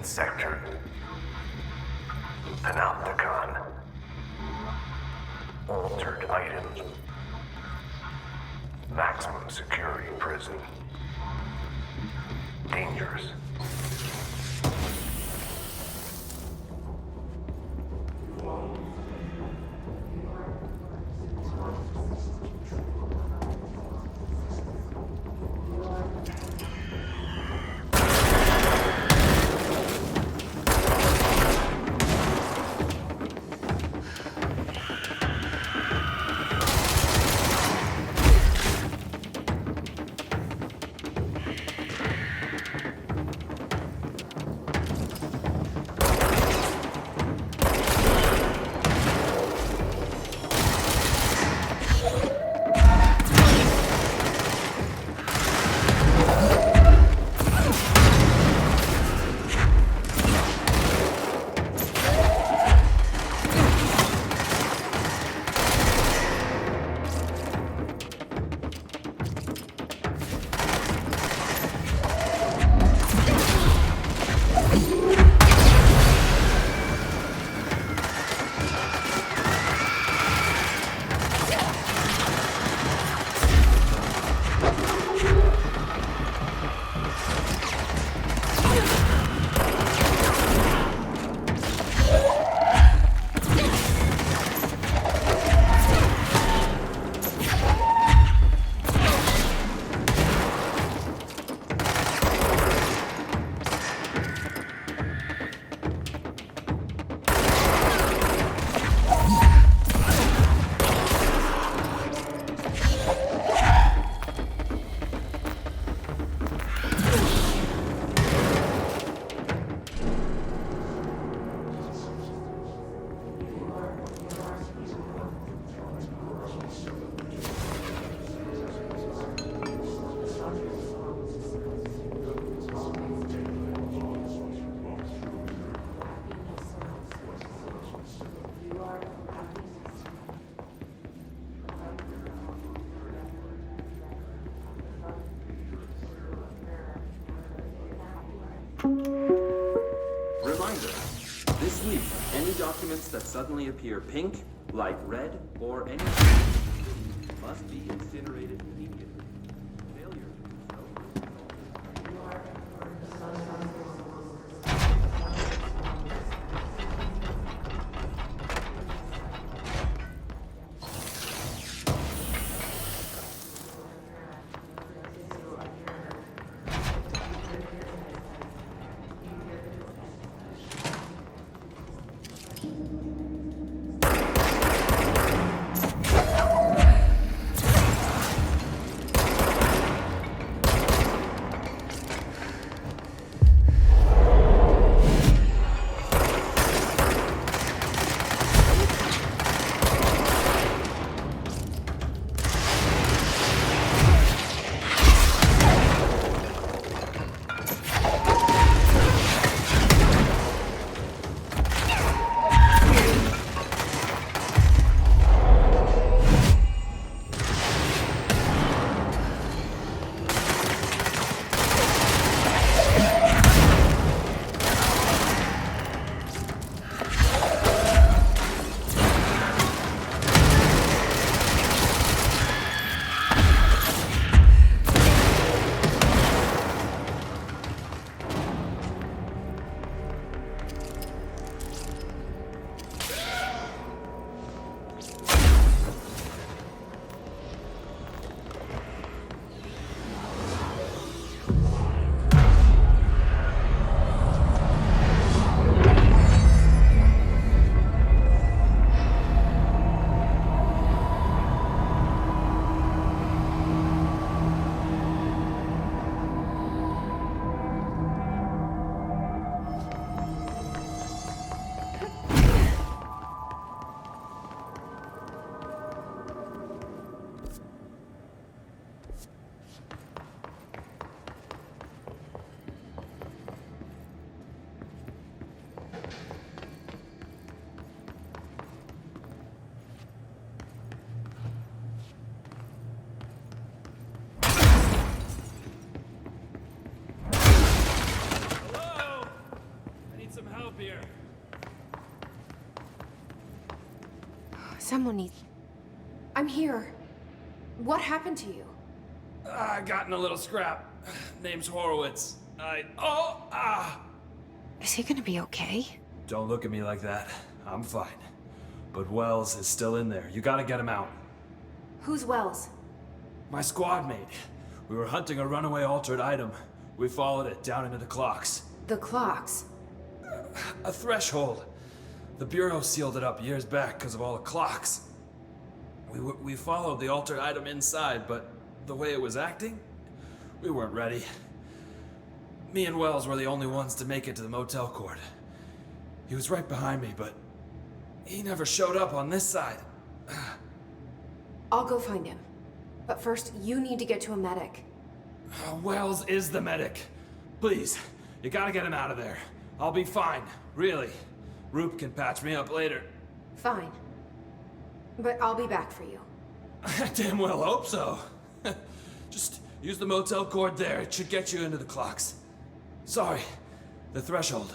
sector. Panopticon. Altered items. Maximum security prison. Dangerous. Reminder, this week, any documents that suddenly appear pink, light red, or any must be incinerated immediately. Failure to do Someone needs... I'm here. What happened to you? I got in a little scrap. Name's Horowitz. Is he gonna be okay? Don't look at me like that. I'm fine. But Wells is still in there. You gotta get him out. Who's Wells? My squad mate. We were hunting a runaway altered item. We followed it down into the clocks. The clocks. A threshold. The Bureau sealed it up years back because of all the clocks. We followed the altered item inside, but the way it was acting, we weren't ready. Me and Wells were the only ones to make it to the motel court. He was right behind me, but he never showed up on this side. I'll go find him. But first, you need to get to a medic. Wells is the medic. Please, you gotta get him out of there. I'll be fine, really. Roop can patch me up later. Fine. But I'll be back for you. I damn well hope so. Just use the motel cord there. It should get you into the clocks. Sorry, the threshold.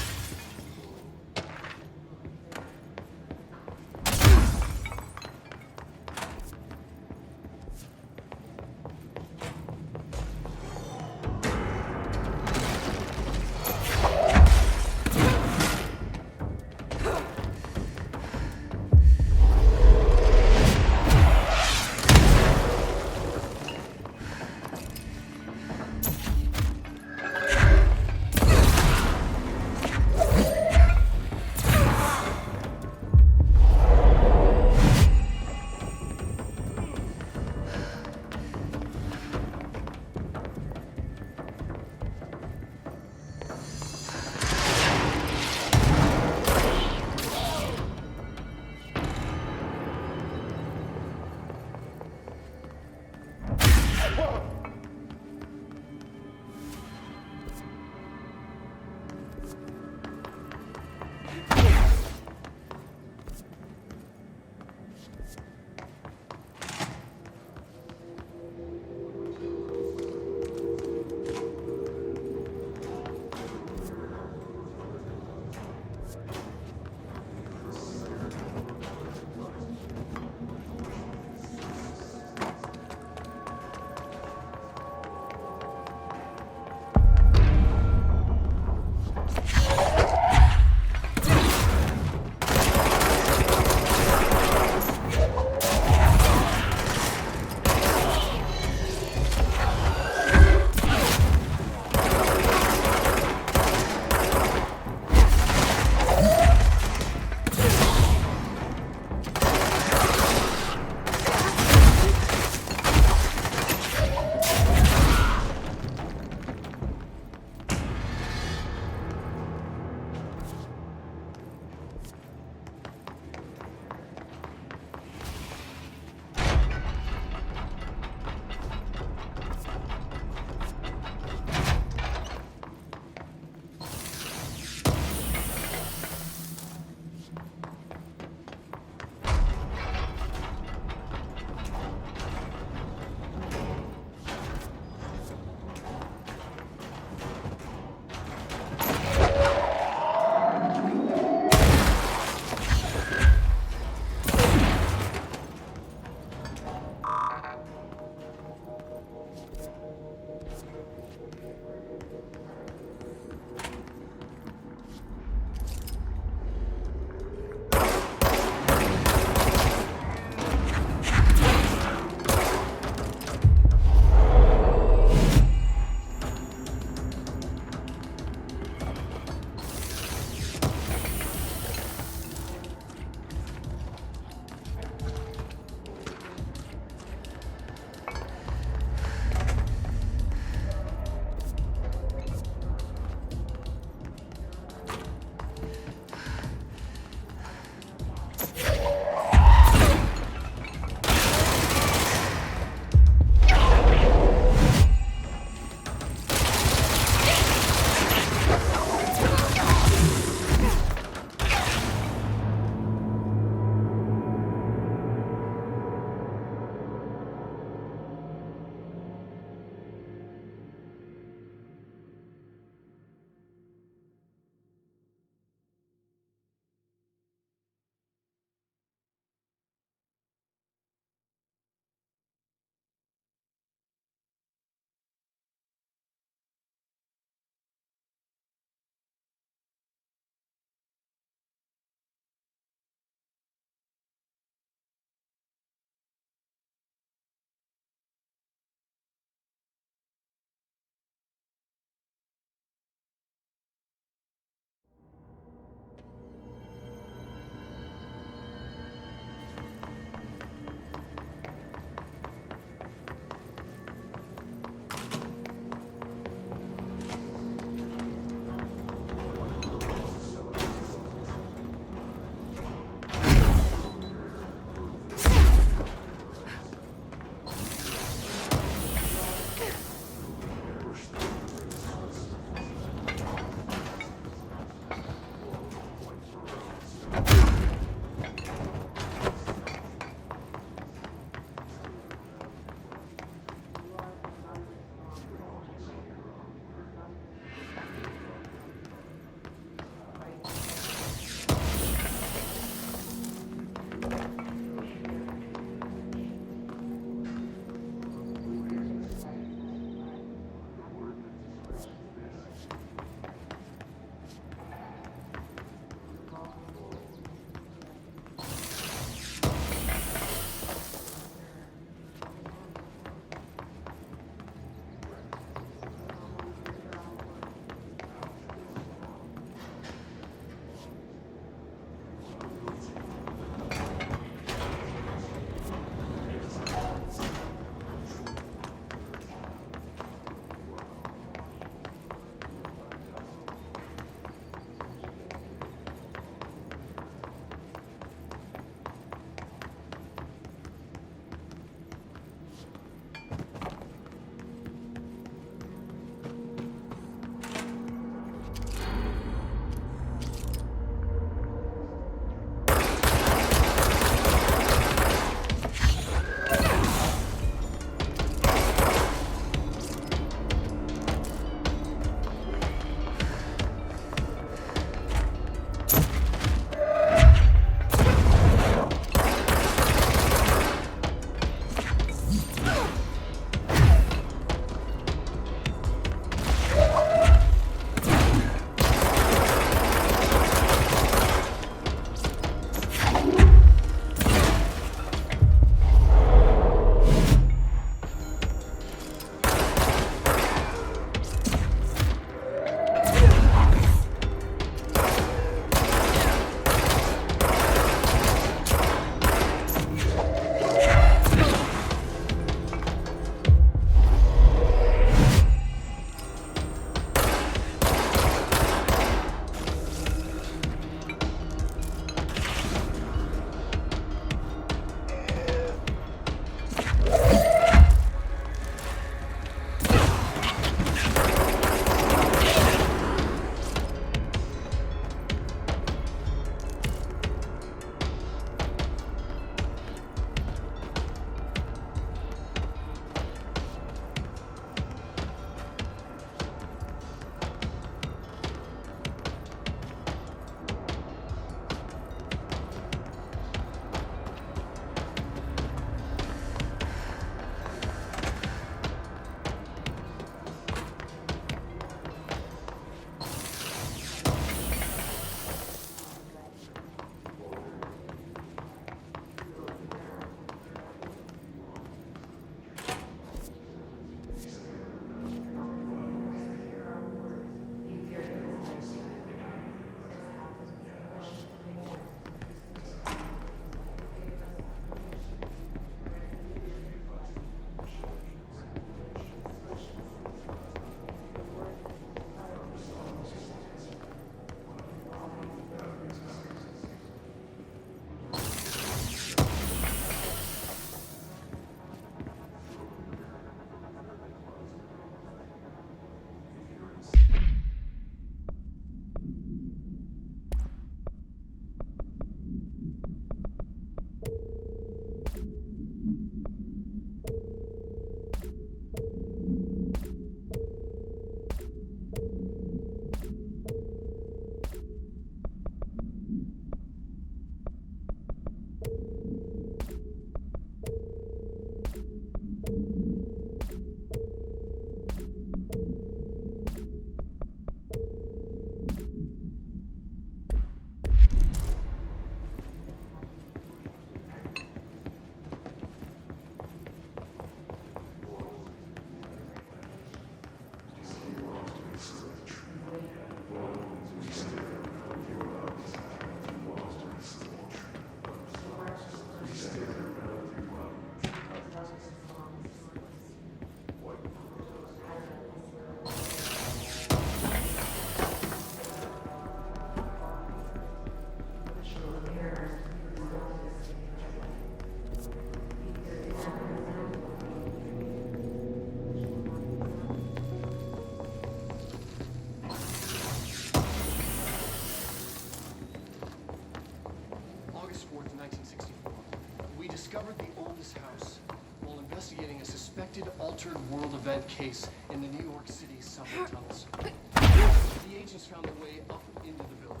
We own this house while investigating a suspected altered world event case in the New York City subway tunnels. The agents found their way up into the building.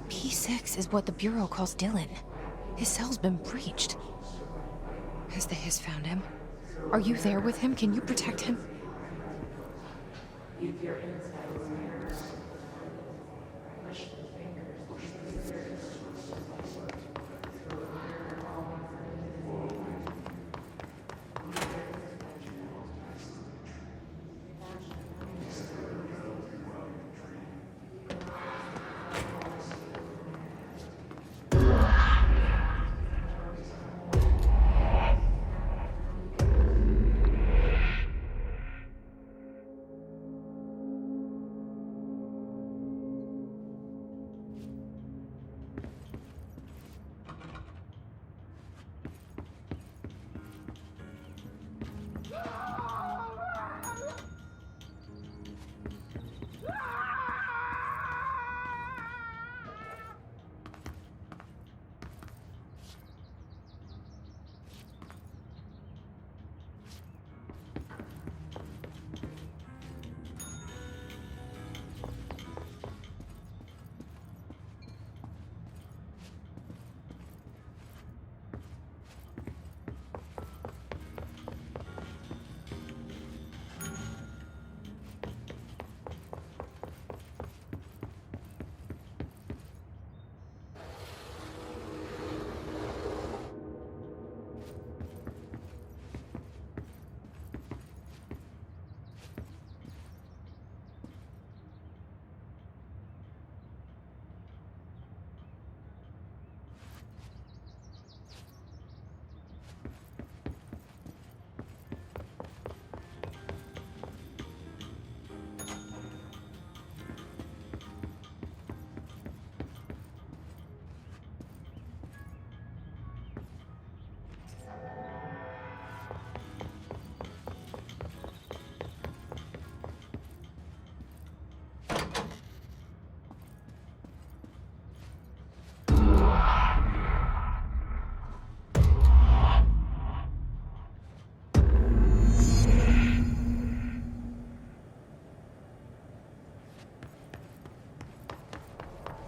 P6 is what the Bureau calls Dylan. His cell's been breached. Has the Hiss found him? Are you there with him? Can you protect him?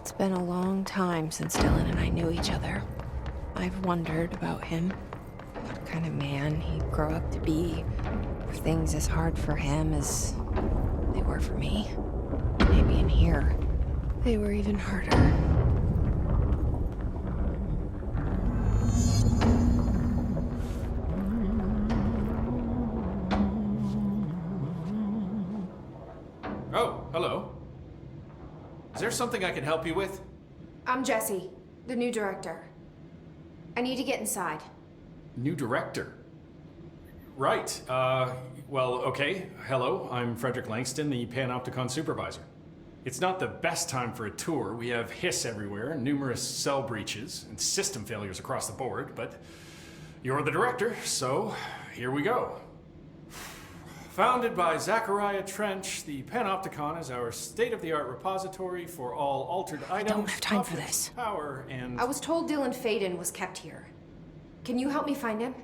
It's been a long time since Dylan and I knew each other. I've wondered about him. What kind of man he'd grow up to be. Were things as hard for him as they were for me? Maybe in here, they were even harder. Oh, hello. Is there something I can help you with? I'm Jesse, the new director. I need to get inside. New director? Right. Well, okay. Hello, I'm Frederick Langston, the Panopticon supervisor. It's not the best time for a tour. We have hiss everywhere, numerous cell breaches, and system failures across the board, but you're the director, so here we go. Founded by Zachariah Trench, the Panopticon is our state-of-the-art repository for all altered items. I don't have time for objects, this. Power and... I was told Dylan Faden was kept here. Can you help me find him?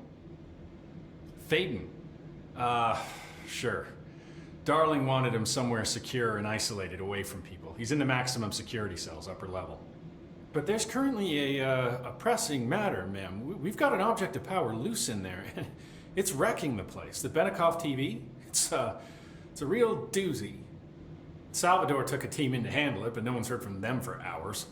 Faden? Sure. Darling wanted him somewhere secure and isolated away from people. He's in the maximum security cells, upper level. But there's currently a pressing matter, ma'am. We've got an object of power loose in there. It's wrecking the place. The Benikoff TV, it's a real doozy. Salvador took a team in to handle it, but no one's heard from them for hours.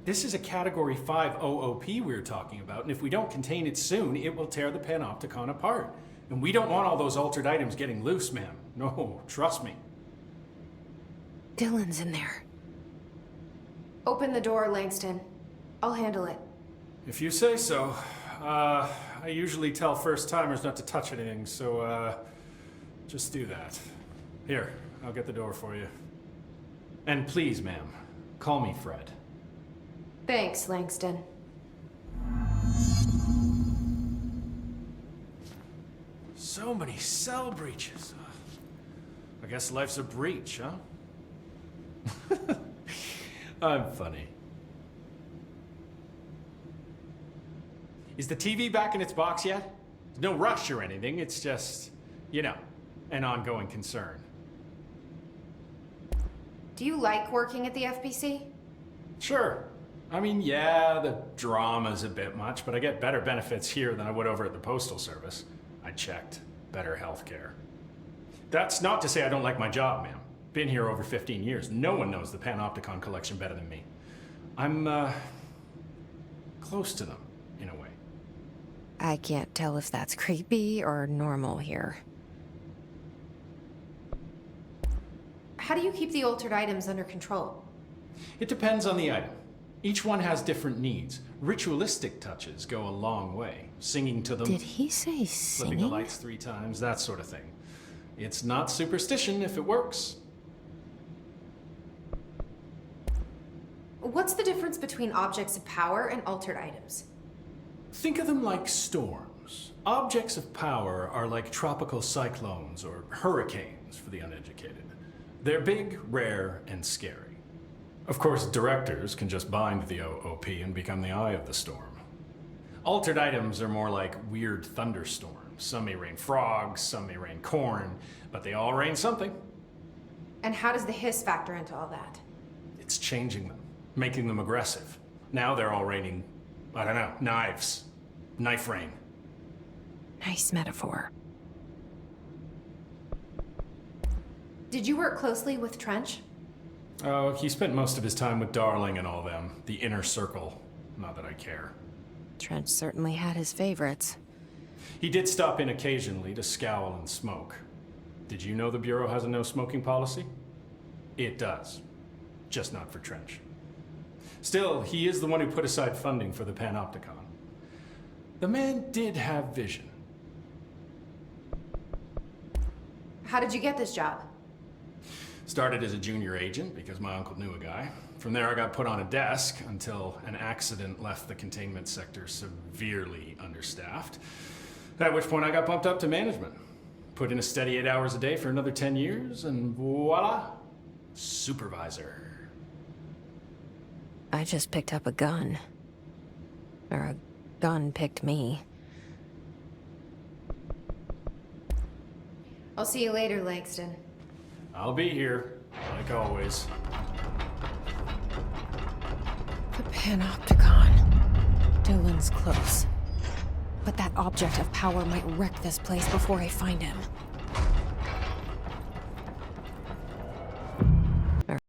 This is a Category 5 OOP we're talking about, and if we don't contain it soon, it will tear the Panopticon apart. And we don't want all those altered items getting loose, ma'am. No, trust me. Dylan's in there. Open the door, Langston. I'll handle it. If you say so. I usually tell first-timers not to touch anything, so, just do that. Here, I'll get the door for you. And please, ma'am, call me Fred. Thanks, Langston. So many cell breaches. I guess life's a breach, huh? I'm funny. Is the TV back in its box yet? No rush or anything, it's just, you know, an ongoing concern. Do you like working at the FBC? Sure. I mean, yeah, the drama's a bit much, but I get better benefits here than I would over at the Postal Service. I checked. Better healthcare. That's not to say I don't like my job, ma'am. Been here over 15 years. No one knows the Panopticon collection better than me. I'm, close to them, in a way. I can't tell if that's creepy or normal here. How do you keep the altered items under control? It depends on the item. Each one has different needs. Ritualistic touches go a long way. Singing to them. Did he say Flipping the singing? lights 3 times, that sort of thing. It's not superstition if it works. What's the difference between objects of power and altered items? Think of them like storms. Objects of power are like tropical cyclones or hurricanes for the uneducated. They're big, rare, and scary. Of course, directors can just bind the OOP and become the eye of the storm. Altered items are more like weird thunderstorms. Some may rain frogs, some may rain corn, but they all rain something. And how does the hiss factor into all that? It's changing them, making them aggressive. Now they're all raining, I don't know, knives. Knife rain. Nice metaphor. Did you work closely with Trench? Oh, he spent most of his time with Darling and all them. The inner circle. Not that I care. Trench certainly had his favorites. He did stop in occasionally to scowl and smoke. Did you know the Bureau has a no-smoking policy? It does. Just not for Trench. Still, he is the one who put aside funding for the Panopticon. The man did have vision. How did you get this job? Started as a junior agent because my uncle knew a guy. From there I got put on a desk until an accident left the containment sector severely understaffed. At which point I got bumped up to management. Put in a steady 8 hours a day for another 10 years and voila, supervisor. I just picked up a gun. Or a gun picked me. I'll see you later, Langston. I'll be here, like always. The Panopticon. Dylan's close. But that object of power might wreck this place before I find him.